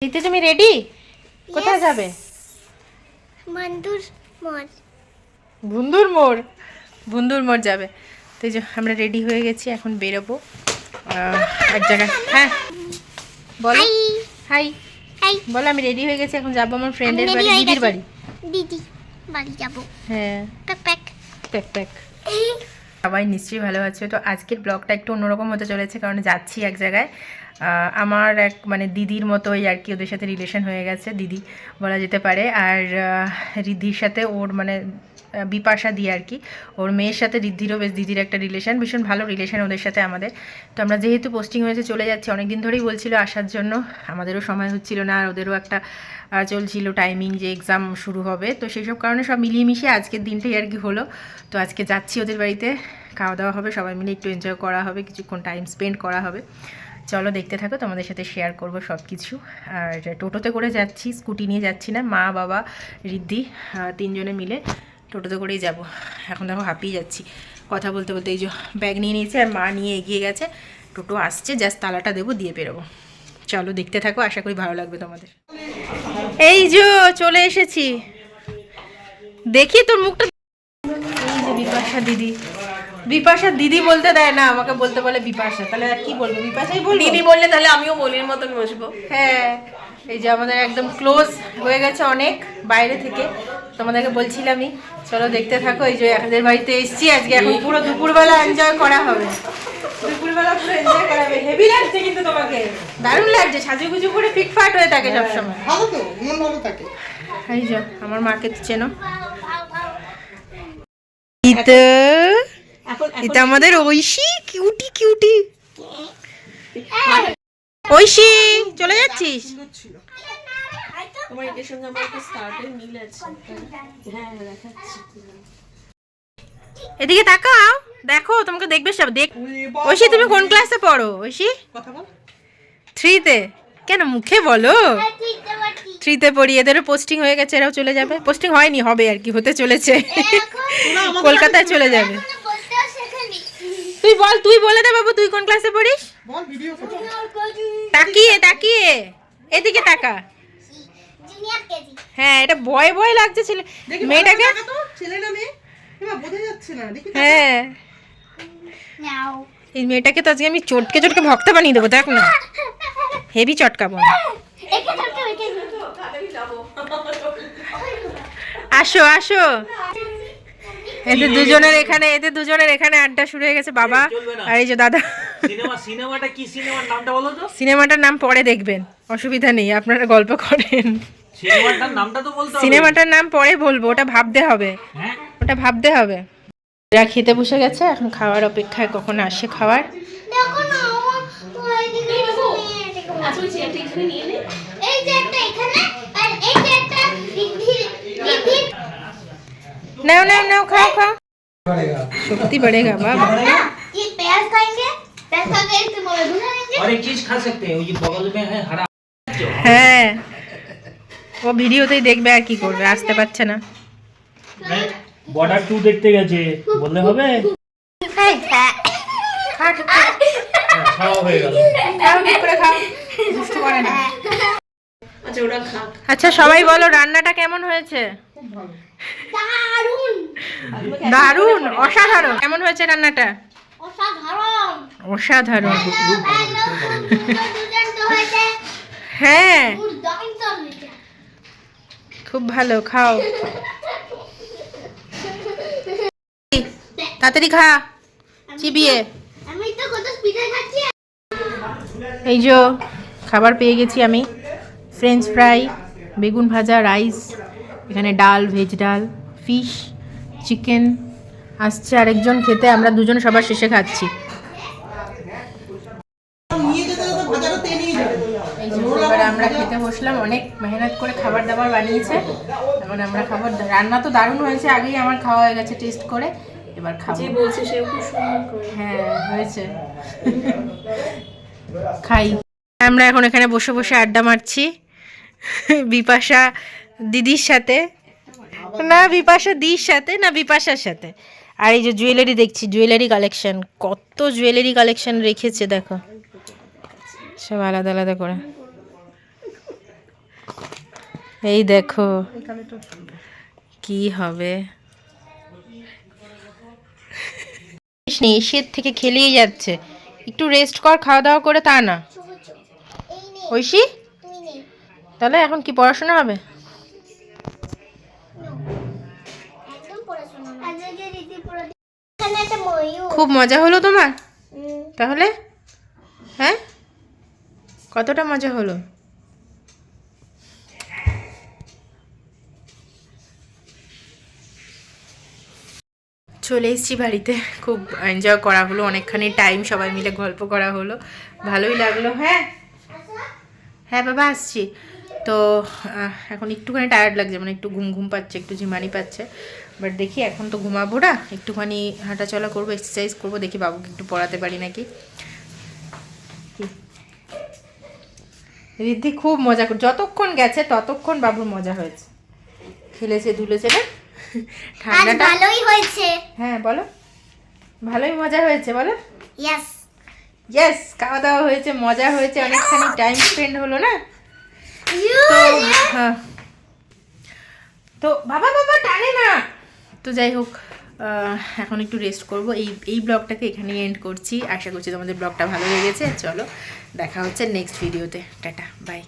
দিতে তুমি রেডি? কোথায় যাবে? বন্ধুর মোড়। বন্ধুর মোড়? বন্ধুর মোড় যাবে। তো এই যে আমরা রেডি হয়ে গেছি, এখন বেরোবো এক জায়গায়। হ্যাঁ বলো। High high. বলো আমি রেডি হয়ে গেছি, এখন যাবো আমার ফ্রেন্ডের বাড়ি, দিদির বাড়ি। দিদি বাড়ি যাবো। হ্যাঁ প্যাক প্যাক প্যাক প্যাক। সবাই নিশ্চয়ই ভালো আছে। তো আজকের ব্লগটা একটু অন্যরকম হতে চলেছে, কারণ যাচ্ছি এক জায়গায়। আমার এক মানে দিদির মতোই আর কি, ওদের সাথে রিলেশন হয়ে গেছে, দিদি বলা যেতে পারে। আর রিদ্ধির সাথে ওর মানে বিপাশা দিয়ে আর কি, ওর মেয়ের সাথে রিদ্ধিরও বেশ দিদির একটা রিলেশন, ভীষণ ভালো রিলেশন ওদের সাথে আমাদের। তো আমরা যেহেতু পোস্টিং হয়েছে চলে যাচ্ছি, অনেক দিন ধরেই বলছিল আসার জন্য, আমাদেরও সময় হচ্ছিল না, আর ওদেরও একটা চলছিল টাইমিং যে এক্সাম শুরু হবে। তো সেই সব কারণে সব মিলিয়ে মিশিয়ে আজকের দিনটাই আর কি হলো। তো আজকে যাচ্ছি ওদের বাড়িতে, খাওয়া দাওয়া হবে, সবাই মিলে একটু এনজয় করা হবে, কিছুক্ষণ টাইম স্পেন্ড করা হবে। চলো দেখতে থাকো, তোমাদের সাথে শেয়ার করবো সব কিছু। আর টোটোতে করে যাচ্ছি, স্কুটি নিয়ে যাচ্ছি না, মা বাবা রিদ্ধি তিনজনে মিলে টোটোতে করেই যাব। এখন দেখো হাঁপিয়ে যাচ্ছি কথা বলতে বলতে। এই যে ব্যাগ নিয়ে নিয়েছে আর মা নিয়ে এগিয়ে গেছে, টোটো আসছে, জাস্ট তালাটা দেবো, দিয়ে বেরোবো। চলো দেখতে থাকো, আশা করি ভালো লাগবে তোমাদের। এই যে চলে এসেছি, দেখি তোর মুখটা। এই যে বিপাশা দিদি, বিপাশা দিদি বলতে দেয় না, আমাকে বলতে বলে বিপাশা, তাহলে আর কি বলবো? বিপাশাই বলবো। দিদি বললে তাহলে আমিও বলির মতন বসবো। হ্যাঁ, এই যে আমাদের একদম ক্লোজ হয়ে গেছে অনেক বাইরে থেকে, তোমাদেরকে বলছিলামই। চলো দেখতে থাকো। এই যে এদের বাড়িতে এসেছি আজকে, এখন পুরো দুপুরবেলা এনজয় করা হবে, দুপুরবেলা পুরো এনজয় করা হবে। হেভি লাগছে কিন্তু তোমাকে, দারুণ লাগছে, সাজুগুজু করে ফিটফাট হয়ে থাকে সবসময়, ভালো তো, মন ভালো থাকে। এই যে আমার মাকে তো চেনো, এটা আমাদের ঐশী, কিউটি কিউটি। ঐশী চলে যাচ্ছিস? তোমার এটার সঙ্গে আমার একটা স্কার্টের মিল আছে। হ্যাঁ দেখাচ্ছি। এদিকে তাকাও, দেখো তোমাকে দেখবে সব। দেখ ঐশী, তুমি কোন ক্লাসে পড়ো ঐশী? কথা বল। 3-তে? কেন মুখে বলো। 3-তে পড়ি, এদেরও পোস্টিং হয়ে গেছে, এরাও চলে যাবে। পোস্টিং হয়নি, হবে আর কি, হতে চলেছে, কলকাতায় চলে যাবে। তুই বল, তুই বলে দে বাবু, তুই কোন ক্লাসে পড়িস? বল ভিডিও ফটো। তাকিয়ে তাকিয়ে, এদিকে তাকা। হ্যাঁ, এটা ভয় ভয় লাগছে ছেলে মেয়েটাকে। ছেলে না মেয়ে? এমা বোঝা যাচ্ছে না, দেখি। হ্যাঁ, এই মেয়েটাকে তো আজকে আমি চটকে চটকে ভক্ত বানিয়ে দেবো, দেখ না, হেভি চটকাবো। আসো আসো, এদের দুজনের এখানে আড্ডা শুরু হয়ে গেছে। বাবা আর এই যে দাদা। সিনেমাটা কি, সিনেমার নামটা বলো তো? সিনেমাটার নাম পরে দেখবেন, অসুবিধা নেই, আপনারা গল্প করেন। সিনেমাটার নামটা তো বলতে হবে। সিনেমাটার নাম পরে বলবো, ওটা ভাবতে হবে, হ্যাঁ ওটা ভাবতে হবে। এরা খেতে বসে গেছে, এখন খাওয়ার অপেক্ষায়, কখন আসে খাবার। নাও নাও নাও, খাও খাও, शक्ति बढ़ेगा बाबा। ये प्याज खाएंगे, प्याज खा के तुम भुना लेंगे। और एक चीज खा सकते हैं, वो ये बगल में है हरा। হ্যাঁ, ও ভিডিওতেই দেখবে, আর কি করবে, আসতে পারছে না। বর্ডার 2 দেখতে গেছে বললে হবে? খাওয়া হয়ে গেল, খাও ঠিক করে খাও, দুষ্টু করে না। আচ্ছা ওটা খা। আচ্ছা সবাই বলো, রান্নাটা কেমন হয়েছে? দারুন দারুণ, অসাধারণ। কেমন হয়েছে রান্নাটা? অসাধারণ অসাধারণ। দুর্দান্ত হয়েছে, হ্যাঁ দুর্দান্ত হয়েছে। খুব ভালো, খাও তাড়াতাড়ি খা চিবিয়ে। আমি তো কত স্পিডে খাচ্ছি। এই যে খাবার পেয়ে গেছি আমি, ফ্রেঞ্চ ফ্রাই, বেগুন ভাজা, রাইস, এখানে ডাল, ভেজ ডাল, ফিশ, চিকেন। আসছে আরেকজন খেতে, আমরা দুজন সবার শেষে খাচ্ছি। নিয়ে যেতে যেতে ভাজাটা তেলেই যাবে। এই যে এবার আমরা খেতে বসলাম, অনেক মেহনত করে খাবার দাবার বানিয়েছে, এখন আমরা খাবার। রান্না তো দারুণ হয়েছে, আগেই আমার খাওয়া হয়ে গেছে টেস্ট করে, এবার খাবো। যে বলছে সেও খুব সুন্দর করে। হ্যাঁ হয়েছে, খাই। আমরা এখন এখানে বসে বসে আড্ডা মারছি বিপাশা দিদির সাথে, না বিপাশা দিদির সাথে, না বিপাশার সাথে। আর এই যে জুয়েলারি দেখছি, জুয়েলারি কালেকশন, কত জুয়েলারি কালেকশন রেখেছে দেখো, সব আলাদা আলাদা করে। এই দেখো কি হবে। শীত থেকে খেলেই যাচ্ছে, একটু রেস্ট কর, খাওয়া দাওয়া করে, তা না এই নে ঐশী। তুই নে তাহলে এখন কি পড়াশোনা হবে? একদম পড়াশোনা না আজকে রীতি পড়া এখানে একটা ময়ূর খুব মজা হলো তোমার হুম, তাহলে? হ্যাঁ, কতটা মজা হলো? চলে এসেছি বাড়িতে, খুব এনজয় করা হলো, অনেকখানি টাইম সবাই মিলে গল্প করা হলো, ভালোই লাগলো। হ্যাঁ হ্যাঁ বাবা আসছি তো। এখন একটুখানি টায়ার্ড লাগছে, মানে একটু ঘুম ঘুম পাচ্ছে, একটু ঝিমানি পাচ্ছে, বাট দেখি এখন তো ঘুমাবো না, একটুখানি হাঁটাচলা করবো, এক্সারসাইজ করবো, দেখি বাবুকে একটু পড়াতে পারি নাকি। রিদ্ধি খুব মজা করে, যতক্ষণ গেছে ততক্ষণ বাবুর মজা হয়েছে, খেলেছে ধুলেছে না। আজ ঠান্ডাটা, ভালোই হয়েছে হ্যাঁ বলো, ভালোই মজা হয়েছে বলো। ইয়েস ইয়েস, খাওয়া দাওয়া হয়েছে, মজা হয়েছে, অনেকখানি টাইম স্পেন্ড হলো না। তো হ্যাঁ, তো বাবা বাবা টানে না। তো যাই হোক, এখন একটু রেস্ট করব। এই ব্লগটাকে এখানেই এন্ড করছি। আশা করছি তোমাদের ব্লগটা ভালো লেগেছে। চলো দেখা হচ্ছে নেক্সট ভিডিওতে। Tata bye.